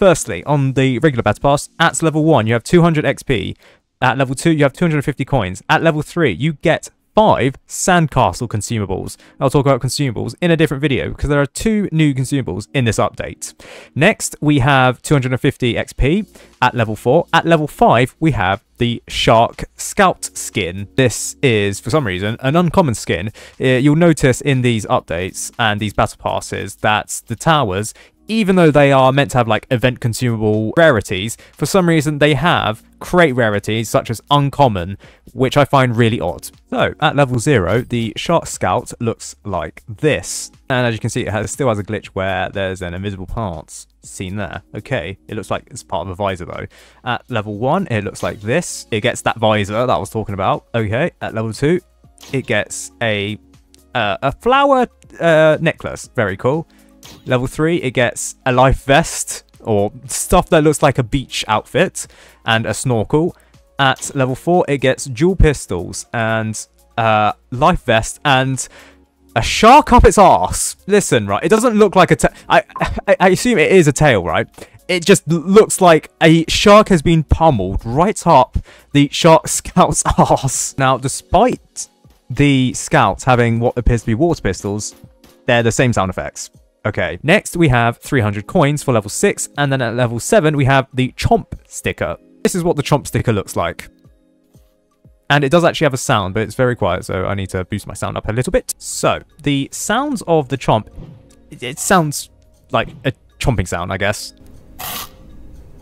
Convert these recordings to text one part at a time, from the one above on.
Firstly, on the regular Battlepass, at level 1, you have 200 XP. At level 2, you have 250 coins. At level 3, you get 5 Sandcastle consumables. I'll talk about consumables in a different video because there are 2 new consumables in this update. Next, we have 250 XP at level 4. At level 5, we have the Shark Scout skin. This is, for some reason, an uncommon skin. You'll notice in these updates and these battle passes that the towers, even though they are meant to have like event consumable rarities, for some reason they have crate rarities such as uncommon, which I find really odd. So at level 0, the Shark Scout looks like this. And as you can see, it still has a glitch where there's an invisible part seen there. Okay, it looks like it's part of a visor though. At level 1, it looks like this. It gets that visor that I was talking about. Okay, at level 2, it gets a flower necklace. Very cool. Level 3, it gets a life vest, or stuff that looks like a beach outfit, and a snorkel. At level 4, it gets dual pistols, and life vest, and a shark up its arse. Listen, right, it doesn't look like a tail. I assume it is a tail, right? It just looks like a shark has been pummeled right up the Shark Scout's arse. Now, despite the Scouts having what appears to be water pistols, they're the same sound effects. Okay, next we have 300 coins for level 6, and then at level 7 we have the Chomp sticker. This is what the Chomp sticker looks like. And it does actually have a sound, but it's very quiet, so I need to boost my sound up a little bit. So, the sounds of the Chomp, it sounds like a chomping sound, I guess.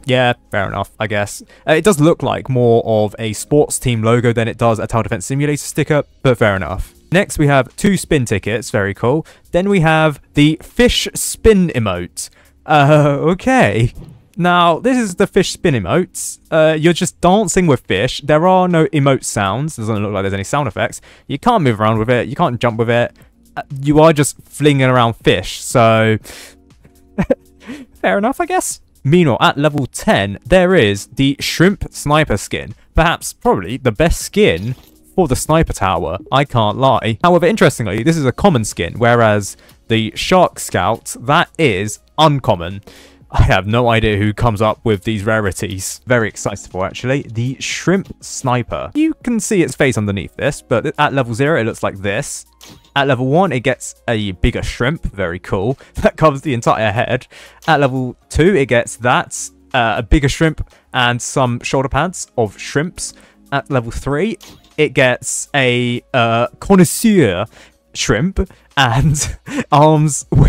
Yeah, fair enough, I guess. It does look like more of a sports team logo than it does a Tower Defense Simulator sticker, but fair enough. Next, we have 2 spin tickets. Very cool. Then we have the fish spin emote. Okay. Now, this is the fish spin emotes. You're just dancing with fish. There are no emote sounds. Doesn't look like there's any sound effects. You can't move around with it. You can't jump with it. You are just flinging around fish. So, fair enough, I guess. Meanwhile, at level 10, there is the Shrimp Sniper skin. Perhaps, probably, the best skin for the Sniper Tower, I can't lie. However, interestingly, this is a common skin, whereas the Shark Scout, that is uncommon. I have no idea who comes up with these rarities. Very excited for, actually. The Shrimp Sniper. You can see its face underneath this, but at level 0, it looks like this. At level 1, it gets a bigger shrimp. Very cool. That covers the entire head. At level 2, it gets that. A bigger shrimp and some shoulder pads of shrimps. At level 3, it gets a connoisseur shrimp and arms. I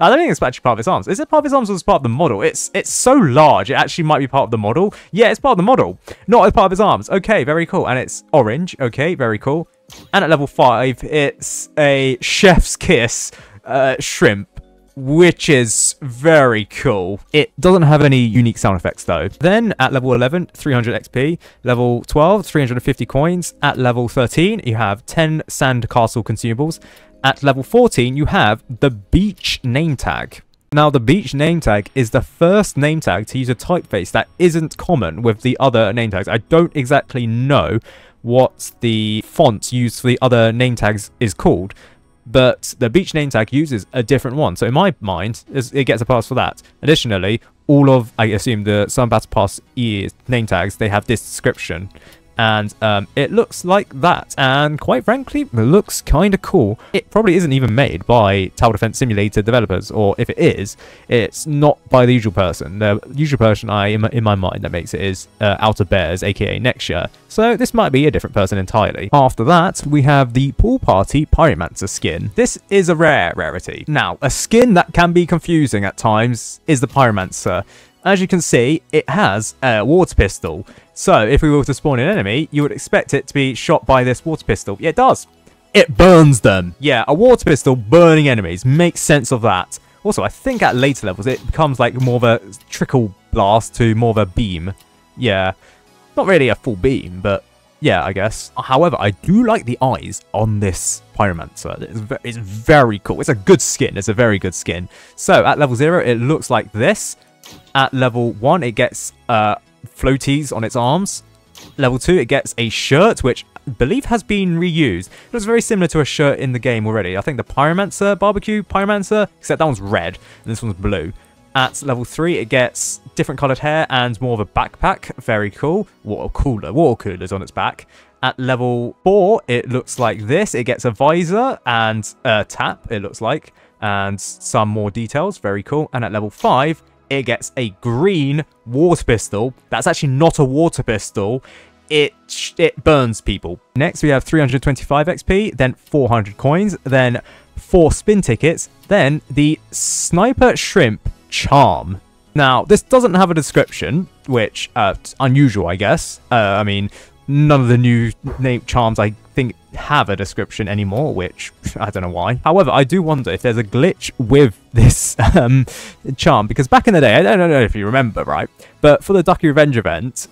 don't think it's actually part of its arms. Is it part of its arms or is it part of the model? It's so large, it actually might be part of the model. Yeah, it's part of the model, not as part of its arms. Okay, very cool. And it's orange. Okay, very cool. And at level 5, it's a chef's kiss shrimp, which is very cool. It doesn't have any unique sound effects though. Then at level 11, 300 XP. Level 12, 350 coins. At level 13, you have 10 Sandcastle consumables. At level 14, you have the Beach name tag. Now, the Beach name tag is the first name tag to use a typeface that isn't common with the other name tags. I don't exactly know what the font used for the other name tags is called, but the Beach name tag uses a different one. So in my mind, it gets a pass for that. Additionally, all of, I assume, some Battle Pass name tags, they have this description. And it looks like that. And quite frankly, it looks kind of cool. It probably isn't even made by Tower Defense Simulator developers. Or if it is, it's not by the usual person. The usual person in my mind that makes it is Outer Bears, aka Nextia. So this might be a different person entirely. After that, we have the Pool Party Pyromancer skin. This is a rarity. Now, a skin that can be confusing at times is the Pyromancer. As you can see, it has a water pistol. So if we were to spawn an enemy, you would expect it to be shot by this water pistol. Yeah, it does. It burns them. Yeah, a water pistol burning enemies. Makes sense of that. Also, I think at later levels, it becomes like more of a trickle blast to more of a beam. Yeah, not really a full beam, but yeah, I guess. However, I do like the eyes on this Pyromancer. It's very cool. It's a good skin. It's a very good skin. So at level 0, it looks like this. At level 1, it gets floaties on its arms. Level 2, it gets a shirt, which I believe has been reused. It looks very similar to a shirt in the game already. I think the Pyromancer, Barbecue Pyromancer, except that one's red and this one's blue. At level 3, it gets different coloured hair and more of a backpack. Very cool. Water coolers on its back. At level 4, it looks like this. It gets a visor and a tap, it looks like, and some more details. Very cool. And at level 5, it gets a green water pistol. That's actually not a water pistol. It burns people. Next, we have 325 XP, then 400 coins, then 4 spin tickets, then the Sniper Shrimp Charm. Now, this doesn't have a description, which, unusual, I guess. I mean, none of the new name charms, I think, have a description anymore, which I don't know why. However, I do wonder if there's a glitch with this charm, because back in the day, I don't know if you remember, right? But for the Ducky Revenge event,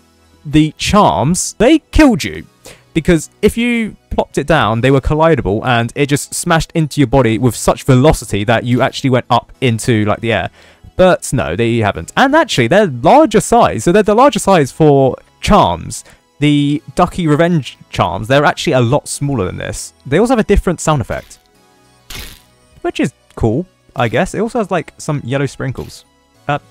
the charms, they killed you. Because if you plopped it down, they were collidable, and it just smashed into your body with such velocity that you actually went up into, like, the air. But no, they haven't. And actually, they're larger size. So they're the larger size for charms. The Ducky Revenge charms, they're actually a lot smaller than this. They also have a different sound effect, which is cool, I guess. It also has, like, some yellow sprinkles.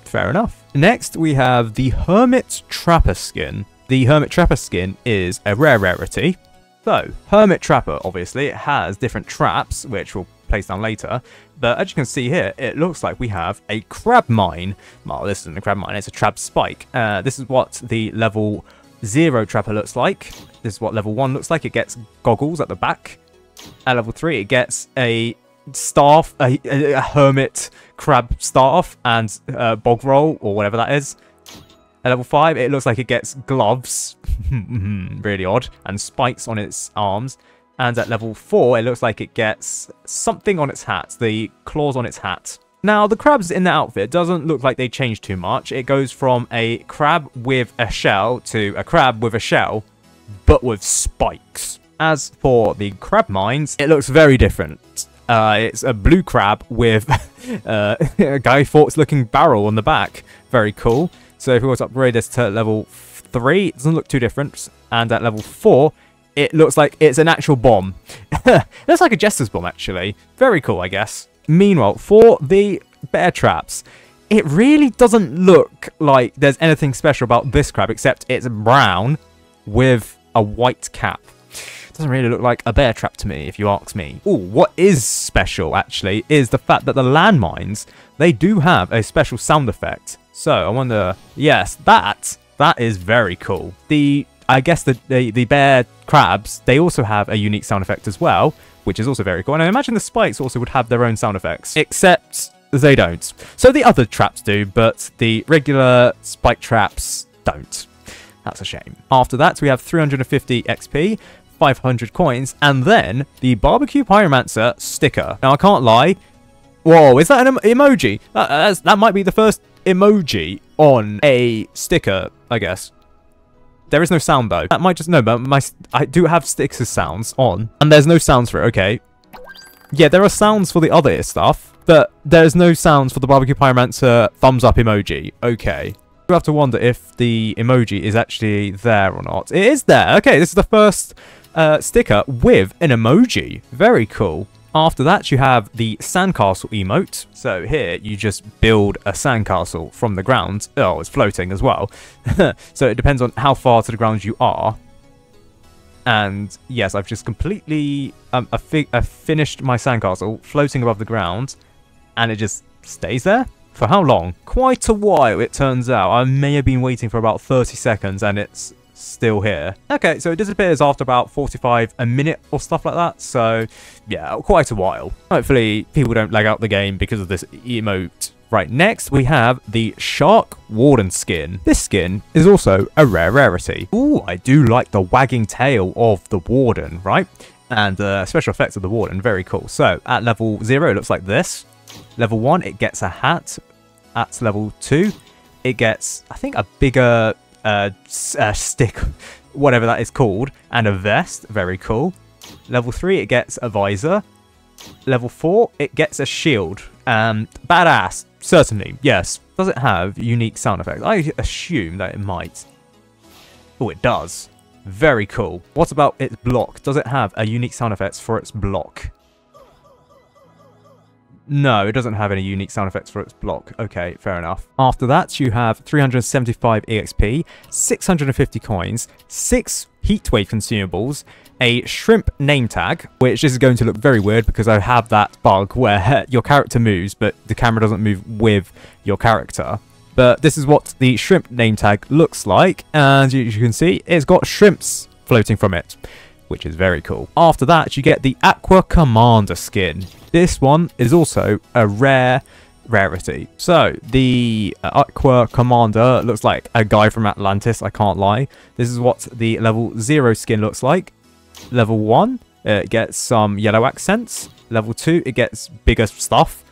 Fair enough. Next, we have the Hermit Trapper skin. The Hermit Trapper skin is a rare rarity. So, Hermit Trapper, obviously, it has different traps, which we'll place down later. But as you can see here, it looks like we have a crab mine. Well, this isn't a crab mine, it's a trap spike. This is what the level 0 trapper looks like. This is what level 1 looks like. It gets goggles at the back. At level 3, it gets a staff, a hermit crab staff, and bog roll, or whatever that is. At level 5, it looks like it gets gloves, really odd, and spikes on its arms. And at level 4, it looks like it gets something on its hat, the claws on its hat. Now, the crabs in the outfit doesn't look like they change too much. It goes from a crab with a shell to a crab with a shell, but with spikes. As for the crab mines, it looks very different. It's a blue crab with a Guy Fawkes looking barrel on the back. Very cool. So if we were to upgrade this to level 3, it doesn't look too different. And at level 4, it looks like it's an actual bomb. It looks like a Jester's bomb, actually. Very cool, I guess. Meanwhile, for the bear traps, it really doesn't look like there's anything special about this crab, except it's brown with a white cap. Doesn't really look like a bear trap to me, if you ask me. Oh, what is special, actually, is the fact that the landmines, they do have a special sound effect. So, I wonder... Yes, that is very cool. I guess the bear crabs, they also have a unique sound effect as well, which is also very cool. And I imagine the spikes also would have their own sound effects, except they don't. So the other traps do, but the regular spike traps don't. That's a shame. After that, we have 350 XP, 500 coins, and then the Barbecue Pyromancer sticker. Now, I can't lie. Whoa, is that an emoji? That might be the first emoji on a sticker, I guess. There is no sound, though. That might just... No, but I do have stickers sounds on, and there's no sounds for it, okay. Yeah, there are sounds for the other stuff, but there's no sounds for the Barbecue Pyromancer thumbs up emoji. Okay. You have to wonder if the emoji is actually there or not. It is there. Okay, this is the first sticker with an emoji. Very cool. After that, you have the sandcastle emote. So here, you just build a sandcastle from the ground. Oh, it's floating as well. So it depends on how far to the ground you are. And yes, I've just completely finished my sandcastle floating above the ground. And it just stays there. For how long? Quite a while, it turns out. I may have been waiting for about 30 seconds and it's still here. Okay, so it disappears after about 45 a minute or stuff like that. So yeah, quite a while. Hopefully people don't lag out the game because of this emote. Right, next we have the Shark Warden skin. This skin is also a rare rarity. Ooh, I do like the wagging tail of the Warden, right? And special effects of the Warden, very cool. So at level 0, it looks like this. Level 1, it gets a hat. At level 2, it gets, I think, a bigger stick, whatever that is called, and a vest. Very cool. Level 3, it gets a visor. Level 4, it gets a shield. Badass, certainly, yes. Does it have unique sound effects? I assume that it might. Oh, it does. Very cool. What about its block? Does it have a unique sound effects for its block? No, it doesn't have any unique sound effects for its block. Okay, fair enough. After that, you have 375 EXP, 650 coins, 6 heatwave consumables, a shrimp name tag, which is going to look very weird because I have that bug where your character moves, but the camera doesn't move with your character. But this is what the shrimp name tag looks like, and as you can see, it's got shrimps floating from it, which is very cool. After that, you get the Aqua Commander skin. This one is also a rarity. So, the Aqua Commander looks like a guy from Atlantis, I can't lie. This is what the level 0 skin looks like. Level 1, it gets some yellow accents. Level 2, it gets bigger stuff.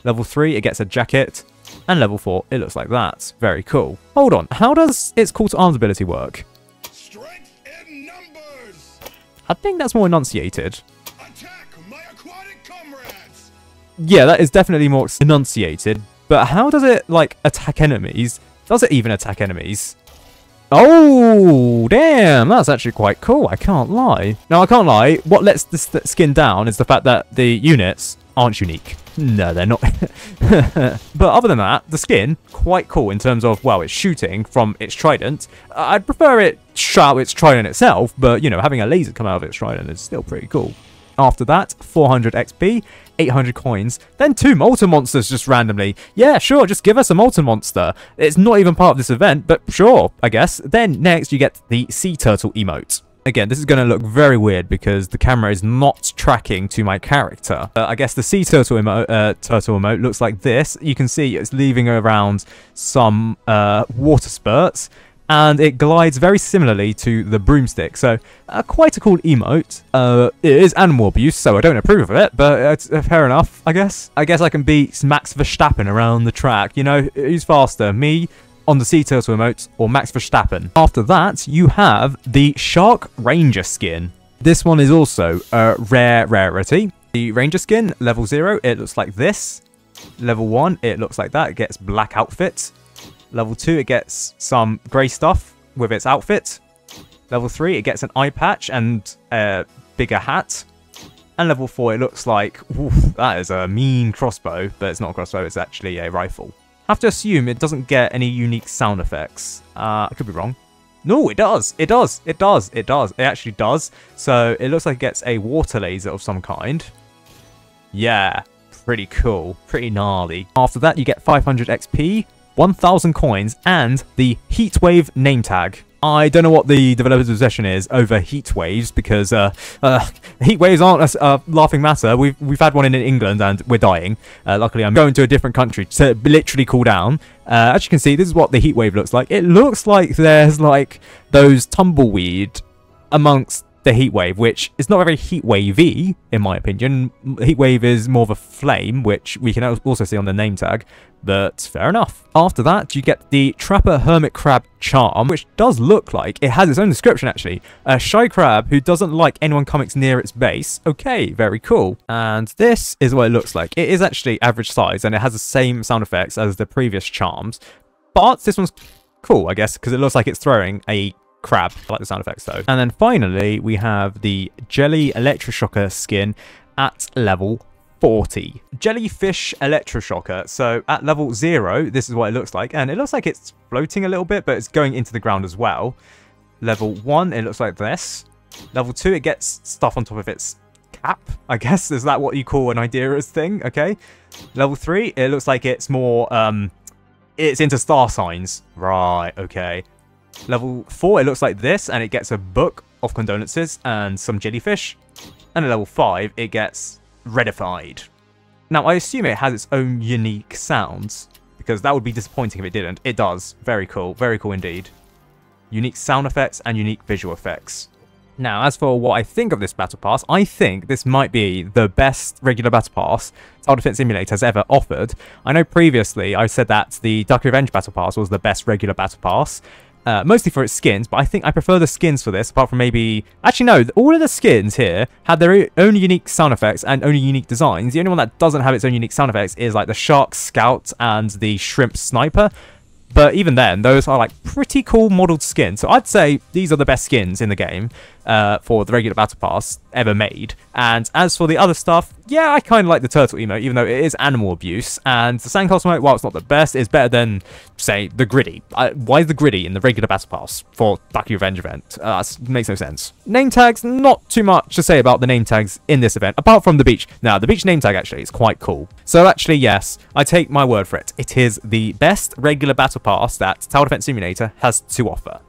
Level 3, it gets a jacket. And level 4, it looks like that. Very cool. Hold on, how does its call to arms ability work? Strength in numbers. I think that's more enunciated. Attack my aquatic comrades. Yeah, that is definitely more enunciated. But how does it, like, attack enemies? Does it even attack enemies? Oh, damn, that's actually quite cool, I can't lie. Now, I can't lie, what lets this skin down is the fact that the units aren't unique. No, they're not. But other than that, the skin, quite cool in terms of, well, it's shooting from its trident. I'd prefer it shout its trident itself, but, you know, having a laser come out of its trident is still pretty cool. After that, 400 XP, 800 coins, then 2 Molten Monsters just randomly. Yeah, sure, just give us a Molten Monster. It's not even part of this event, but sure, I guess. Then next you get the Sea Turtle emote. Again, this is going to look very weird because the camera is not tracking to my character. I guess the Sea Turtle emote looks like this. You can see it's leaving around some water spurts. And it glides very similarly to the broomstick, so quite a cool emote. It is animal abuse, so I don't approve of it, but it's fair enough, I guess. I guess I can beat Max Verstappen around the track. You know, who's faster, me on the Sea Turtle emote or Max Verstappen? After that, you have the Shark Ranger skin. This one is also a rarity. The Ranger skin, level 0, it looks like this. Level 1, it looks like that. It gets black outfit. Level 2, it gets some grey stuff with its outfit. Level 3, it gets an eye patch and a bigger hat. And level 4, it looks like, oof, that is a mean crossbow, but it's not a crossbow, it's actually a rifle. I have to assume it doesn't get any unique sound effects. I could be wrong. No, it does. It does. It does. It does. It actually does. So it looks like it gets a water laser of some kind. Yeah, pretty cool. Pretty gnarly. After that, you get 500 XP. 1,000 coins, and the Heatwave name tag. I don't know what the developer's obsession is over heat waves, because heat waves aren't a laughing matter. We've had one in England, and we're dying. Luckily, I'm going to a different country to literally cool down. As you can see, this is what the heat wave looks like. It looks like there's, like, those tumbleweed amongst the heat wave, which is not very heat wavy, in my opinion. Heat wave is more of a flame, which we can also see on the name tag. But fair enough. After that, you get the Trapper Hermit Crab charm, which does look like it has its own description, actually. A shy crab who doesn't like anyone coming near its base. Okay, very cool. And this is what it looks like. It is actually average size, and it has the same sound effects as the previous charms. But this one's cool, I guess, because it looks like it's throwing a crab. I like the sound effects, though. And then finally, we have the Jelly Electroshocker skin at level 40. Jellyfish Electroshocker. So at level 0, this is what it looks like. And it looks like it's floating a little bit, but it's going into the ground as well. Level 1, it looks like this. Level 2, it gets stuff on top of its cap, I guess. Is that what you call an Idera's thing? Okay. Level 3, it looks like it's more, it's into star signs. Right, okay. Level 4, it looks like this, and it gets a book of condolences and some jellyfish. And at level 5, it gets redified. Now, I assume it has its own unique sounds, because that would be disappointing if it didn't. It does. Very cool indeed. Unique sound effects and unique visual effects. Now, as for what I think of this Battle Pass, I think this might be the best regular Battle Pass Tower Defense Simulator has ever offered. I know previously I said that the Dark Revenge Battle Pass was the best regular Battle Pass, mostly for its skins, but I think I prefer the skins for this, apart from maybe... Actually, no, all of the skins here had their own unique sound effects and only unique designs. The only one that doesn't have its own unique sound effects is like the Shark Scout and the Shrimp Sniper. But even then, those are like pretty cool modeled skins. So I'd say these are the best skins in the game for the regular Battle Pass ever made. And as for the other stuff, yeah, I kind of like the turtle emote, even though it is animal abuse. And the sandcastle emote, while it's not the best, is better than, say, the gritty. Why is the gritty in the regular Battle Pass for Bucky Revenge event? Makes no sense. Name tags, not too much to say about the name tags in this event, apart from the beach. Now, the beach name tag actually is quite cool. So actually, yes, I take my word for it. It is the best regular Battle Pass that Tower Defense Simulator has to offer.